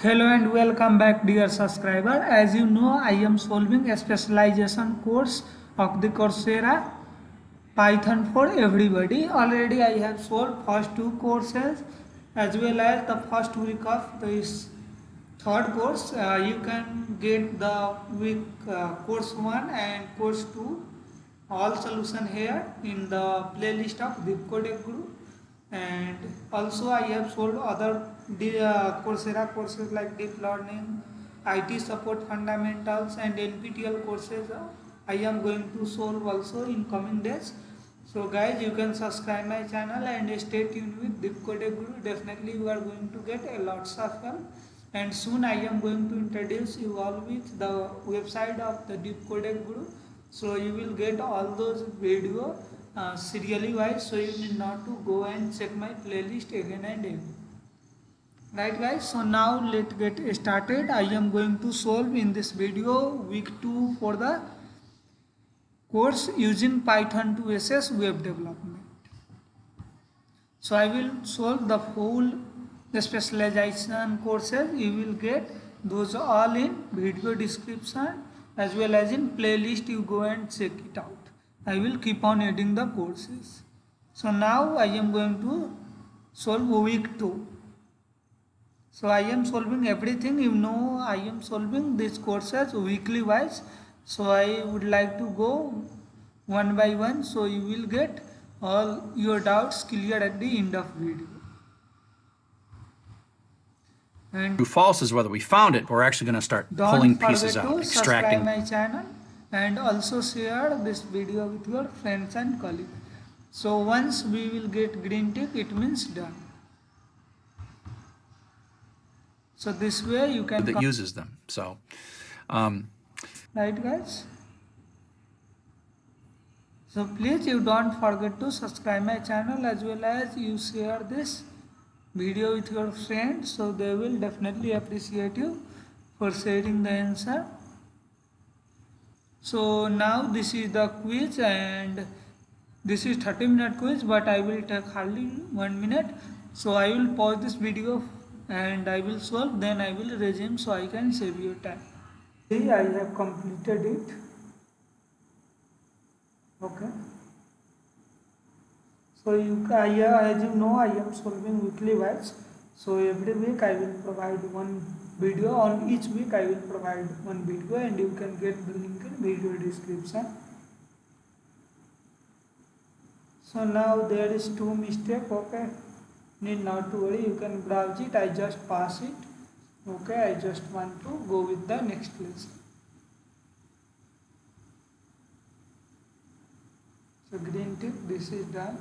Hello and welcome back dear subscriber. As you know, I am solving a specialization course of the Coursera Python for everybody. Already I have solved first two courses as well as the first week of this third course. You can get the week course 1 and course 2 all solution here in the playlist of Deepcode Guru. And also I have solved other Coursera courses like deep learning, IT support fundamentals and NPTEL courses. I am going to solve also in coming days. So guys, you can subscribe my channel and stay tuned with Deepcode Guru. Definitely you are going to get a lots of help. And soon I am going to introduce you all with the website of the Deepcode Guru. So you will get all those video serially wise, so you need not to go and check my playlist again and again. Right guys, so now let's get started. I am going to solve in this video week 2 for the course using Python to assess web development. So I will solve the full specialization courses. You will get those all in video description as well as in playlist. You go and check it out. I will keep on adding the courses. So now I am going to solve week 2. So I am solving everything. You know, I am solving these courses weekly wise. So I would like to go one by one. So you will get all your doubts cleared at the end of video. And True false is whether we found it, but we're actually going to start pulling pieces out, extracting. Don't forget to subscribe my channel and also share this video with your friends and colleagues. So once we will get green tick, it means done. So this way you can that uses them. So, right guys. So please you don't forget to subscribe my channel as well as you share this video with your friends, so they will definitely appreciate you for sharing the answer. So now this is the quiz and this is 30-minute quiz, but I will take hardly 1 minute. So I will pause this video and I will solve, then I will resume so I can save your time. See, I have completed it. Okay. So as you know, I am solving weekly wise. So every week I will provide one video. On each week I will provide one video and you can get the link in video description. So now there is 2 mistakes. Okay, need not to worry, you can browse it. I just pass it. Okay, I just want to go with the next lesson. So green tick, this is done.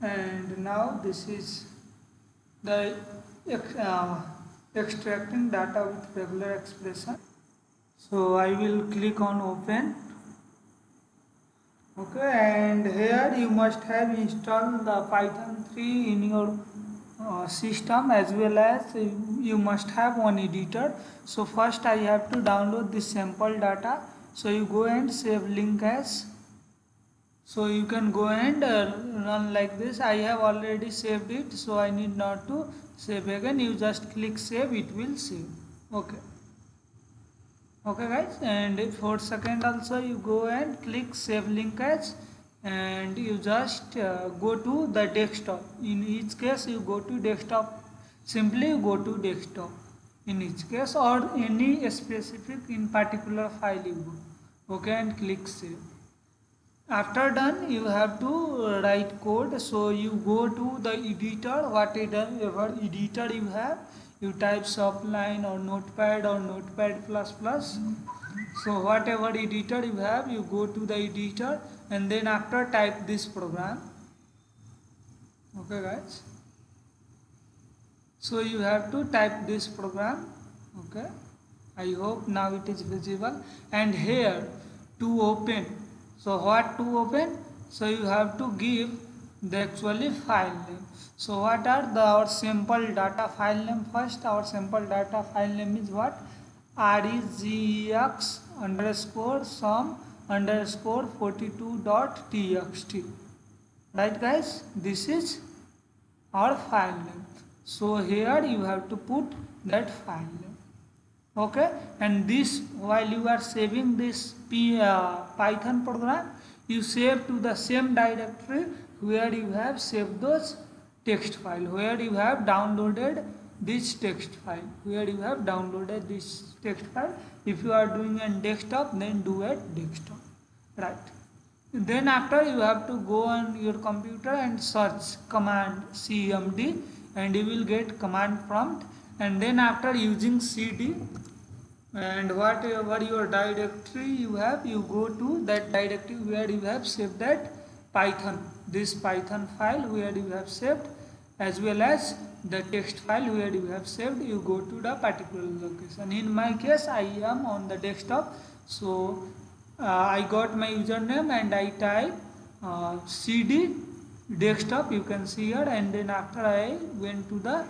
And now this is the extracting data with regular expression. So I will click on open. Okay, and here you must have installed the Python 3 in your system, as well as you must have one editor. So first I have to download this sample data. So you go and save link as. So you can go and run like this. I have already saved it, so I need not to save again. You just click save, it will save. Okay. Okay guys, and for second also you go and click save link as, and you just go to the desktop. In each case you go to desktop, simply you go to desktop in each case, or any specific in particular file you go. Okay, and click save. After done, you have to write code. So you go to the editor, whatever editor you have, you type Sublime or Notepad or Notepad++. So whatever editor you have, you go to the editor and then after type this program. Okay guys, so you have to type this program. Okay, I hope now it is visible. And here to open, so what to open? So you have to give the actually file name. So what are our sample data file name? First, our sample data file name is what? regex underscore sum underscore 42.txt. Right guys, this is our file name. So here you have to put that file name. Okay, and this, while you are saving this Python program, you save to the same directory where you have saved those text file, where you have downloaded this text file, where you have downloaded this text file. If you are doing on desktop, then do at desktop, right? Then after, you have to go on your computer and search command cmd, and you will get command prompt. And then after, using cd, and whatever your directory you have, you go to that directory where you have saved that python, this python file where you have saved, as well as the text file where you have saved. You go to the particular location. In my case, I am on the desktop, so I got my username and I type cd desktop, you can see here, and then after I went to the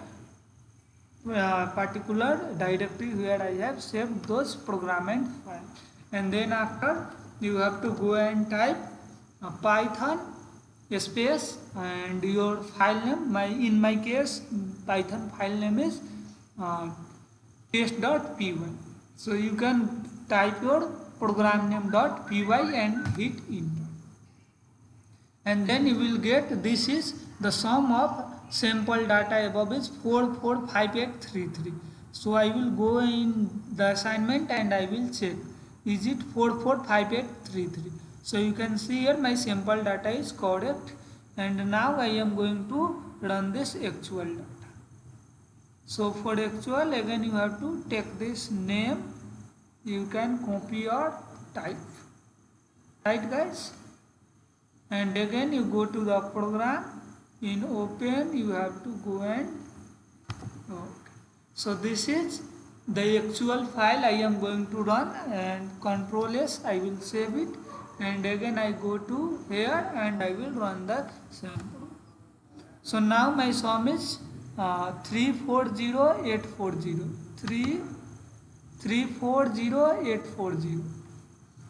particular directory where I have saved those program and file. And then after, you have to go and type python space and your file name. In my case, python file name is test.py. So you can type your program name .py and hit enter, and then you will get, this is the sum of sample data above is 445833. So I will go in the assignment and I will check, is it 445833. So you can see here my sample data is correct, and now I am going to run this actual data. So for actual, again you have to take this name, you can copy or type, right guys? And again you go to the program, in open you have to go and okay. So this is the actual file I am going to run, and Control S, I will save it, and again I go to here and I will run the sample. So now my sum is 340840, 340840.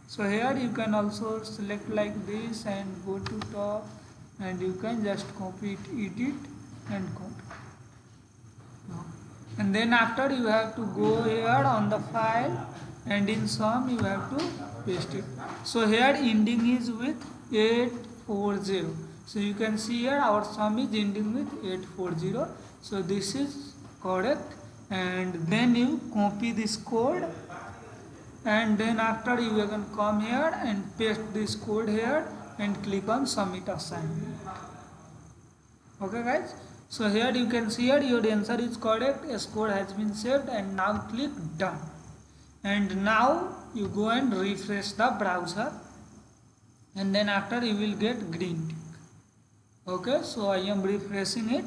So here you can also select like this and go to top, and you can just copy it, edit and copy. And then after, you have to go here on the file, and in sum you have to paste it. So here ending is with 840. So you can see here our sum is ending with 840. So this is correct, and then you copy this code, and then after you can come here and paste this code here and click on submit assignment. Okay guys, so here you can see here your answer is correct, S code has been saved, and now click done. And now you go and refresh the browser, and then after you will get green tick. Okay, so I am refreshing it,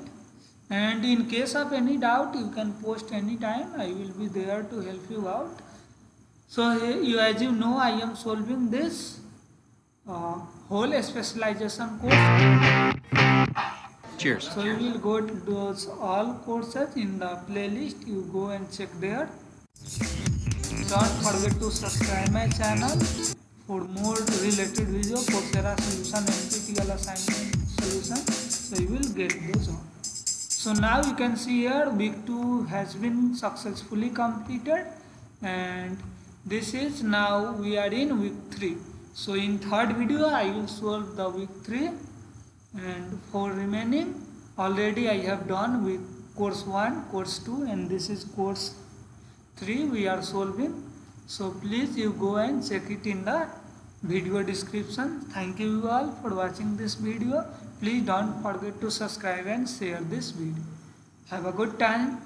and in case of any doubt you can post anytime, I will be there to help you out. So here, as you know, I am solving this whole specialization course. Cheers. So you will go to those all courses in the playlist, you go and check there. Don't forget to subscribe my channel for more related video, Coursera solution, NPTEL assignment solution. So you will get those all. So now you can see here week 2 has been successfully completed, and this is now we are in week 3. So in third video I will solve the week 3, and for remaining already I have done with course 1, course 2, and this is course 3 we are solving. So please you go and check it in the video description. Thank you all for watching this video. Please don't forget to subscribe and share this video. Have a good time.